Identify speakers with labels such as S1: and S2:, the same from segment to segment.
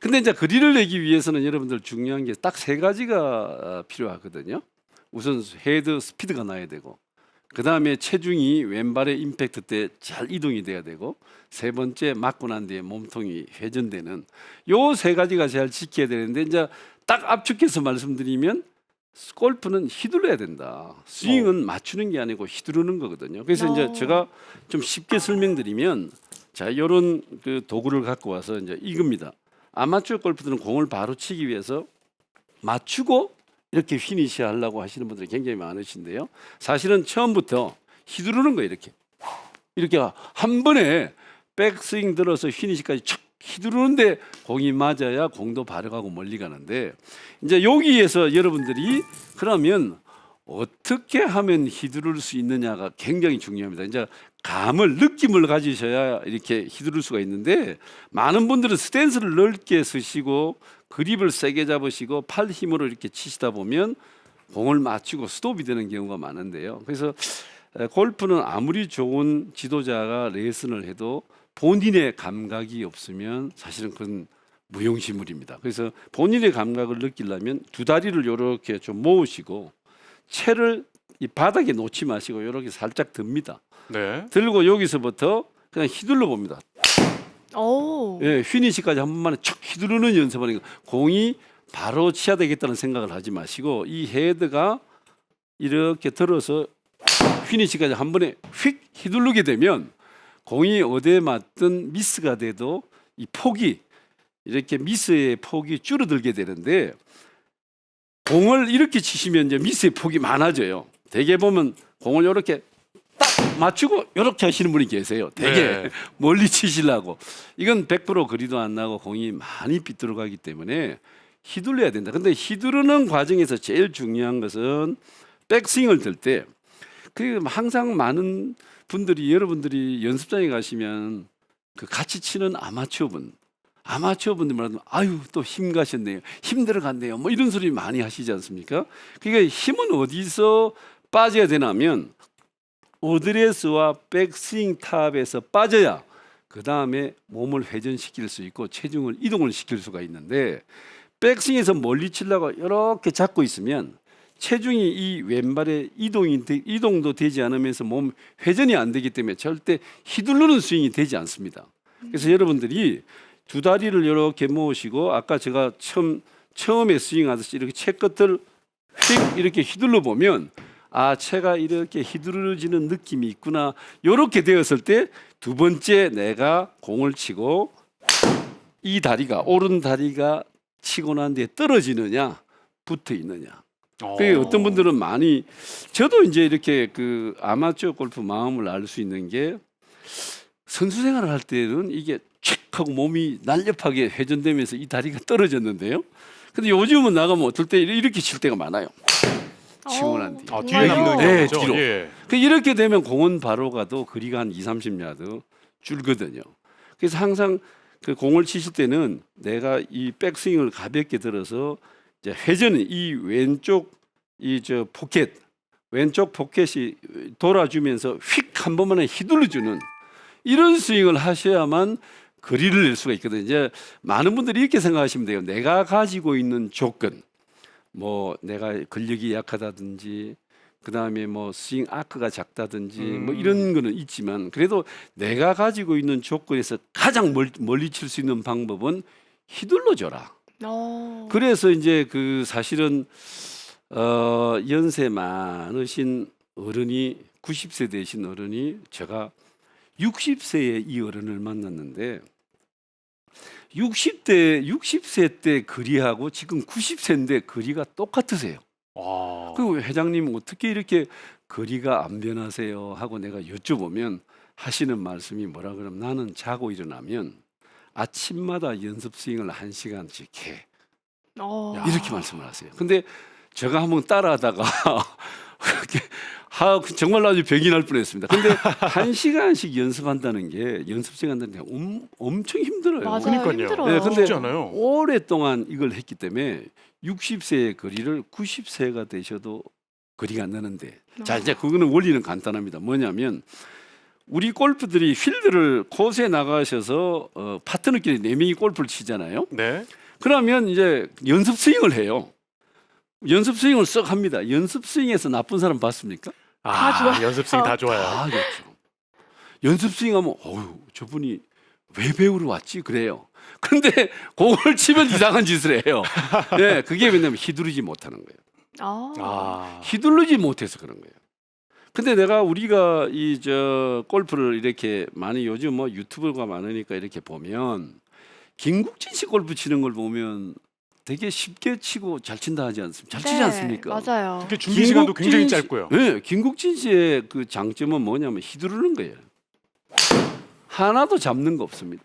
S1: 근데 이제 거리를 내기 위해서는 여러분들 중요한 게 딱 세 가지가 필요하거든요. 우선 헤드 스피드가 나야 되고, 그 다음에 체중이 왼발의 임팩트 때 잘 이동이 돼야 되고, 세 번째 맞고 난 뒤에 몸통이 회전되는 요 세 가지가 잘 지켜야 되는데, 이제 딱 압축해서 말씀드리면 골프는 휘둘러야 된다. 스윙은 맞추는 게 아니고 휘두르는 거거든요. 그래서 이제 제가 좀 쉽게 설명드리면, 자, 이런 그 도구를 갖고 와서 이제 이겁니다. 아마추어 골프들은 공을 바로 치기 위해서 맞추고 이렇게 피니시 하려고 하시는 분들이 굉장히 많으신데요. 사실은 처음부터 휘두르는 거예요. 이렇게 한 번에 백스윙 들어서 피니시까지 촥 휘두르는데 공이 맞아야 공도 바로 가고 멀리 가는데, 이제 여기에서 여러분들이 그러면 어떻게 하면 휘두를 수 있느냐가 굉장히 중요합니다. 이제 감을, 느낌을 가지셔야 이렇게 휘두를 수가 있는데, 많은 분들은 스탠스를 넓게 쓰시고 그립을 세게 잡으시고 팔 힘으로 이렇게 치시다 보면 공을 맞추고 스톱이 되는 경우가 많은데요. 그래서 골프는 아무리 좋은 지도자가 레슨을 해도 본인의 감각이 없으면 사실은 그건 무용지물입니다. 그래서 본인의 감각을 느끼려면 두 다리를 이렇게 좀 모으시고 채를 이 바닥에 놓지 마시고 이렇게 살짝 듭니다.
S2: 네.
S1: 들고 여기서부터 그냥 휘둘러 봅니다.
S3: 오.
S1: 예, 피니시까지 한 번만에 척 휘두르는 연습하는 거. 공이 바로 치야 되겠다는 생각을 하지 마시고 이 헤드가 이렇게 들어서 피니시까지 한 번에 휙 휘두르게 되면 공이 어디에 맞든 미스가 돼도 이 폭이 이렇게 미스의 폭이 줄어들게 되는데, 공을 이렇게 치시면 이제 미스의 폭이 많아져요. 대개 보면 공을 이렇게 딱 맞추고 이렇게 하시는 분이 계세요. 되게
S2: 네.
S1: 멀리 치시려고. 이건 100% 거리도 안 나고 공이 많이 빗들어가기 때문에 휘둘러야 된다. 근데 휘두르는 과정에서 제일 중요한 것은 백스윙을 들 때, 그 항상 많은 분들이, 여러분들이 연습장에 가시면 그 같이 치는 아마추어분들 말하면 아유 또 힘 가셨네요, 힘들어 갔네요, 뭐 이런 소리 많이 하시지 않습니까? 그러니까 힘은 어디서 빠져야 되냐면 어드레스와 백스윙 탑에서 빠져야 그 다음에 몸을 회전시킬 수 있고 체중을 이동을 시킬 수가 있는데, 백스윙에서 멀리 치려고 이렇게 잡고 있으면 체중이 이 왼발에 이동도 되지 않으면서 몸 회전이 안 되기 때문에 절대 휘두르는 스윙이 되지 않습니다. 그래서 여러분들이 두 다리를 이렇게 모으시고 아까 제가 처음에 스윙하듯이 이렇게 채 끝을 휙 이렇게 휘둘러 보면 아, 채가 이렇게 휘두르지는 느낌이 있구나. 이렇게 되었을 때 두 번째 내가 공을 치고 이 다리가, 오른 다리가 치고 난 뒤에 떨어지느냐 붙어 있느냐. 그 어떤 분들은 많이, 저도 이제 이렇게 그 아마추어 골프 마음을 알 수 있는 게, 선수 생활을 할 때는 이게 칙 하고 몸이 날렵하게 회전되면서 이 다리가 떨어졌는데요. 근데 요즘은 나가면 어떨 때 이렇게 칠 때가 많아요. 치고 난 뒤에.
S2: 아, 뒤에 남는
S1: 네,
S2: 거죠.
S1: 뒤로.
S2: 예.
S1: 그 이렇게 되면 공은 바로 가도 거리가 한 2-30야드 줄거든요. 그래서 항상 그 공을 치실 때는 내가 이 백스윙을 가볍게 들어서 이제 회전이 이 왼쪽 왼쪽 포켓이 돌아주면서 휙 한 번만에 휘둘러주는 이런 스윙을 하셔야만 거리를 낼 수가 있거든요. 이제 많은 분들이 이렇게 생각하시면 돼요. 내가 가지고 있는 조건, 뭐 내가 근력이 약하다든지, 그 다음에 뭐 스윙 아크가 작다든지 뭐 이런 거는 있지만, 그래도 내가 가지고 있는 조건에서 가장 멀리 칠 수 있는 방법은 휘둘러 줘라. 그래서 이제 그 사실은 연세 많으신 어른이, 90세 되신 어른이, 제가 60세에 이 어른을 만났는데 60세 때 거리하고 지금 90세인데 거리가 똑같으세요. 그 회장님 어떻게 이렇게 거리가 안 변하세요 하고 내가 여쭤보면 하시는 말씀이 뭐라 그러면, 나는 자고 일어나면 아침마다 연습 스윙을 1시간씩 해. 이렇게 말씀을 하세요. 근데 제가 한번 따라하다가 정말 아주 병이 날 뻔했습니다. 근데 1시간씩 연습한다는 게, 연습 스윙 한다는 게 엄청 힘들어요.
S3: 맞아요.
S2: 그러니까요.
S3: 힘들어요.
S1: 네, 근데
S2: 쉽지 않아요.
S1: 오랫동안 이걸 했기 때문에 60세의 거리를 90세가 되셔도 거리가 안 나는데, 자, 이제 그거는 원리는 간단합니다. 뭐냐면 우리 골프들이 필드를 코스에 나가셔서 파트너끼리 4명이 골프를 치잖아요.
S2: 네.
S1: 그러면 이제 연습 스윙을 해요. 연습 스윙을 썩 합니다. 연습 스윙에서 나쁜 사람 봤습니까?
S2: 아,
S3: 좋아요.
S2: 연습 스윙 다 좋아요.
S1: 다 좋죠. 연습 스윙하면 어휴 저분이 왜 배우러 왔지 그래요. 근데 공을 치면 이상한 짓을 해요. 네, 그게 왜냐면 휘두르지 못하는 거예요.
S2: 아,
S1: 휘두르지 못해서 그런 거예요. 근데 우리가 이 골프를 이렇게 많이 요즘 뭐 유튜브가 많으니까 이렇게 보면 김국진 씨 골프 치는 걸 보면 되게 쉽게 치고 잘 친다 하지 않습니까? 잘 치지 않습니까?
S3: 네, 맞아요.
S2: 그 준비 시간도 굉장히
S1: 김국진 씨-
S2: 짧고요.
S1: 네, 김국진 씨의 그 장점은 뭐냐면 휘두르는 거예요. 하나도 잡는 거 없습니다.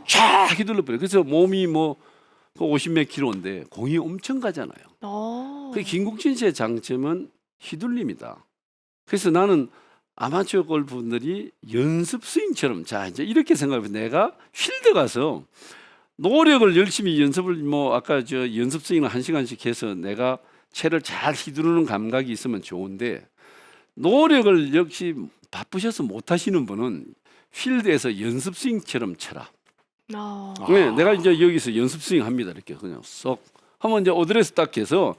S1: 쫙 휘둘러 버려. 그래서 몸이 뭐 50몇 킬로인데 공이 엄청 가잖아요. 그 김국진 씨의 장점은 휘둘림이다. 그래서 나는 아마추어 골프분들이 연습 스윙처럼 자 이제 이렇게 생각해. 내가 필드 가서 노력을 열심히 연습을 뭐 아까 연습 스윙을 1시간씩 해서 내가 채를 잘 휘두르는 감각이 있으면 좋은데 노력을 역시 바쁘셔서 못 하시는 분은 필드에서 연습 스윙처럼 쳐라. 네, 내가 이제 여기서 연습 스윙 합니다. 이렇게 그냥 쏙 하면 이제 어드레스 딱 해서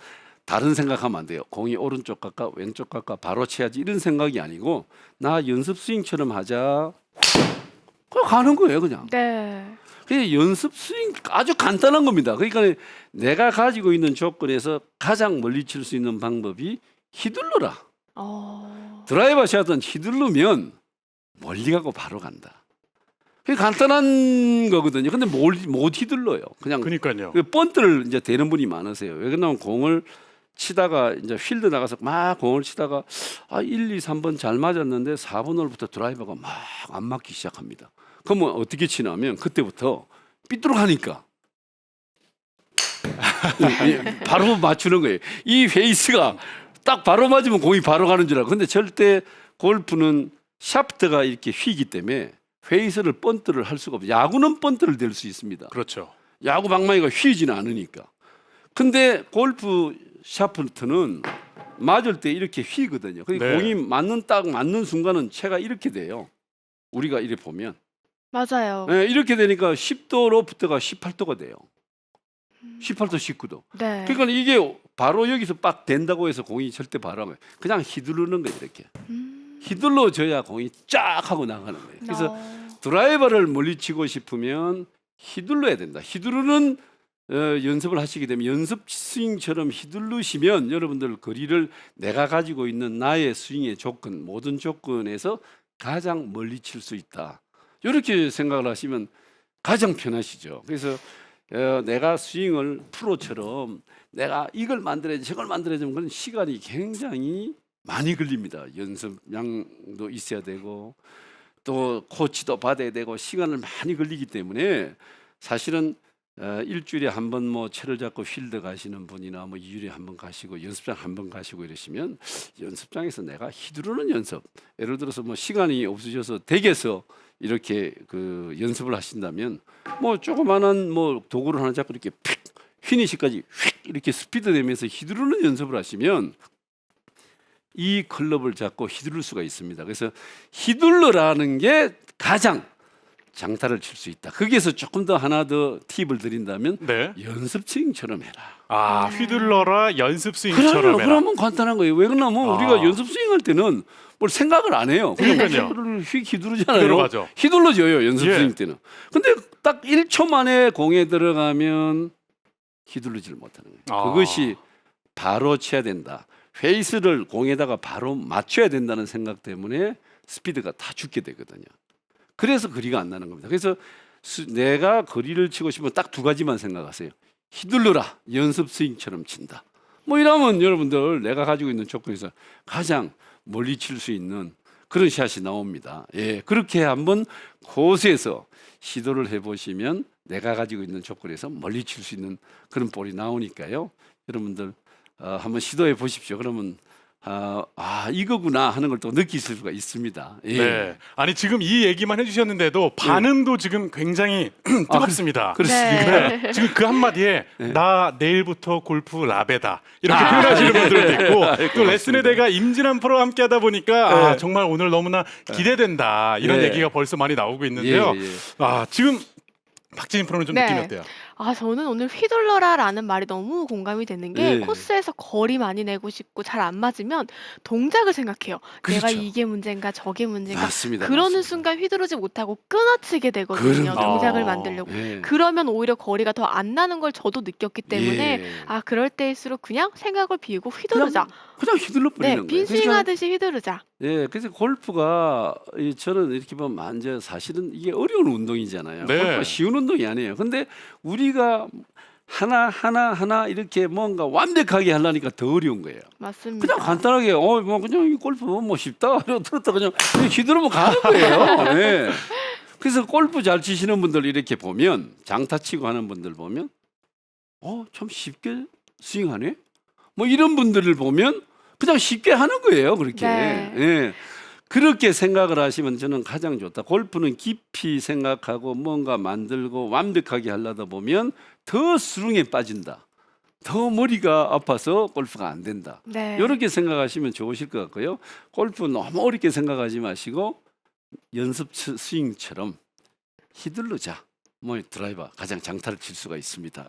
S1: 다른 생각하면 안 돼요. 공이 오른쪽 갈까 왼쪽 갈까 바로 쳐야지 이런 생각이 아니고 나 연습 스윙처럼 하자. 그냥 가는 거예요, 그냥.
S3: 네.
S1: 그게 연습 스윙 아주 간단한 겁니다. 그러니까 내가 가지고 있는 조건에서 가장 멀리 칠 수 있는 방법이 휘둘러라. 드라이버 샷은 휘두르면 멀리 가고 바로 간다. 그게 간단한 거거든요. 근데 못 휘둘러요. 그냥
S2: 그러니까요.
S1: 그 번트를 이제 대는 분이 많으세요. 왜 그러냐면 공을 치다가 이제 필드 나가서 막 공을 치다가 1, 2, 3번 잘 맞았는데 4번 홀부터 드라이버가 막 안 맞기 시작합니다. 그러면 어떻게 치냐면 그때부터 삐뚤어가니까 바로 맞추는 거예요. 이 페이스가 딱 바로 맞으면 공이 바로 가는 줄 알고. 근데 절대 골프는 샤프트가 이렇게 휘기 때문에 페이스를 번트를 할 수가 없어요. 야구는 번트를 댈 수 있습니다.
S2: 그렇죠.
S1: 야구 방망이가 휘지는 않으니까. 근데 골프 샤프트는 맞을 때 이렇게 휘거든요. 그
S2: 네.
S1: 공이 맞는 순간은 채가 이렇게 돼요. 우리가 이렇게 보면
S3: 맞아요.
S1: 네, 이렇게 되니까 10도 로프트가 18도가 돼요. 18도, 19도.
S3: 네.
S1: 그러니까 이게 바로 여기서 빡 된다고 해서 공이 절대 바로 안 가요. 그냥 휘두르는 거예요, 이렇게. 휘둘러줘야 공이 쫙 하고 나가는 거예요. 그래서 드라이버를 멀리 치고 싶으면 휘둘러야 된다. 휘두르는 연습을 하시게 되면 연습 스윙처럼 휘두르시면 여러분들 거리를 내가 가지고 있는 나의 스윙의 조건, 모든 조건에서 가장 멀리 칠 수 있다. 이렇게 생각을 하시면 가장 편하시죠. 그래서 내가 스윙을 프로처럼 내가 이걸 만들어야지 저걸 만들어야지 그런 시간이 굉장히 많이 걸립니다. 연습량도 있어야 되고 또 코치도 받아야 되고 시간을 많이 걸리기 때문에 사실은 일주일에 한 번 뭐 채를 잡고 필드 가시는 분이나 뭐 2주일에 한 번 가시고 연습장 한 번 가시고 이러시면 연습장에서 내가 휘두르는 연습, 예를 들어서 뭐 시간이 없으셔서 댁에서 이렇게 그 연습을 하신다면 뭐 조그마한 뭐 도구를 하나 잡고 이렇게 픽 피니시까지 휙 이렇게 스피드 내면서 휘두르는 연습을 하시면 이 클럽을 잡고 휘두를 수가 있습니다. 그래서 휘둘러라는 게 가장 장타를 칠 수 있다. 거기에서 조금 더 하나 더 팁을 드린다면
S2: 네.
S1: 연습 스윙처럼 해라.
S2: 아, 휘둘러라 연습 스윙처럼 해라.
S1: 그러면 간단한 거예요. 왜 그러냐면 우리가 연습 스윙할 때는 뭘 생각을 안 해요. 그냥
S2: 그러니까요.
S1: 휘두르잖아요.
S2: 들어가죠.
S1: 휘둘러져요. 연습
S2: 예.
S1: 스윙 때는. 근데 딱 1초 만에 공에 들어가면 휘둘르지를 못하는 거예요.
S2: 아.
S1: 그것이 바로 쳐야 된다. 페이스를 공에다가 바로 맞춰야 된다는 생각 때문에 스피드가 다 죽게 되거든요. 그래서 거리가 안 나는 겁니다. 그래서 내가 거리를 치고 싶으면 딱 두 가지만 생각하세요. 휘둘러라. 연습 스윙처럼 친다. 뭐 이러면 여러분들 내가 가지고 있는 조건에서 가장 멀리 칠 수 있는 그런 샷이 나옵니다. 예, 그렇게 한번 코스에서 시도를 해보시면 내가 가지고 있는 조건에서 멀리 칠 수 있는 그런 볼이 나오니까요. 여러분들 한번 시도해 보십시오. 그러면 이거구나 하는 걸 또 느낄 수가 있습니다. 예.
S2: 네. 아니 지금 이 얘기만 해주셨는데도 반응도 지금 굉장히 뜨겁습니다.
S1: 그렇습니까?
S3: 네.
S2: 지금 그 한마디에 나 내일부터 골프 라베다 이렇게 표현하시는 분들도 있고 또 레슨의 대가 임진환 프로와 함께하다 보니까
S1: 네.
S2: 정말 오늘 너무나 기대된다 이런
S1: 네.
S2: 얘기가 벌써 많이 나오고 있는데요.
S1: 예, 예.
S2: 지금 박지인 프로는 좀
S3: 네.
S2: 느낌이 어때요?
S3: 저는 오늘 휘둘러라라는 말이 너무 공감이 되는 게
S1: 예.
S3: 코스에서 거리 많이 내고 싶고 잘 안 맞으면 동작을 생각해요. 내가
S1: 그렇죠.
S3: 이게 문제인가 저게 문제인가.
S1: 맞습니다.
S3: 그러는
S1: 맞습니다.
S3: 순간 휘두르지 못하고 끊어치게 되거든요.
S1: 그럼요.
S3: 동작을 만들려고.
S1: 예.
S3: 그러면 오히려 거리가 더 안 나는 걸 저도 느꼈기 때문에
S1: 예.
S3: 그럴 때일수록 그냥 생각을 비우고 휘두르자.
S1: 그냥 휘둘러
S3: 네,
S1: 버리는 거예요.
S3: 빈스윙 하듯이 휘두르자.
S1: 예, 그래서 골프가 저는 이렇게 보면 이제 사실은 이게 어려운 운동이잖아요.
S2: 네.
S1: 골프가 쉬운 운동이 아니에요. 근데 우리가 하나 이렇게 뭔가 완벽하게 하려니까 더 어려운 거예요.
S3: 맞습니다.
S1: 그냥 간단하게 뭐 그냥 이 골프 뭐 쉽다 들었다 그냥 휘두르면 가는 거예요. 예. 그래서 골프 잘 치시는 분들 이렇게 보면 장타 치고 하는 분들 보면 참 쉽게 스윙하네. 뭐 이런 분들을 보면 그냥 쉽게 하는 거예요. 그렇게.
S3: 네.
S1: 예. 그렇게 생각을 하시면 저는 가장 좋다. 골프는 깊이 생각하고 뭔가 만들고 완벽하게 하려다 보면 더 수렁에 빠진다. 더 머리가 아파서 골프가 안 된다.
S3: 네.
S1: 이렇게 생각하시면 좋으실 것 같고요. 골프 너무 어렵게 생각하지 마시고 연습 스윙처럼 휘두르자. 뭐 드라이버 가장 장타를 칠 수가 있습니다.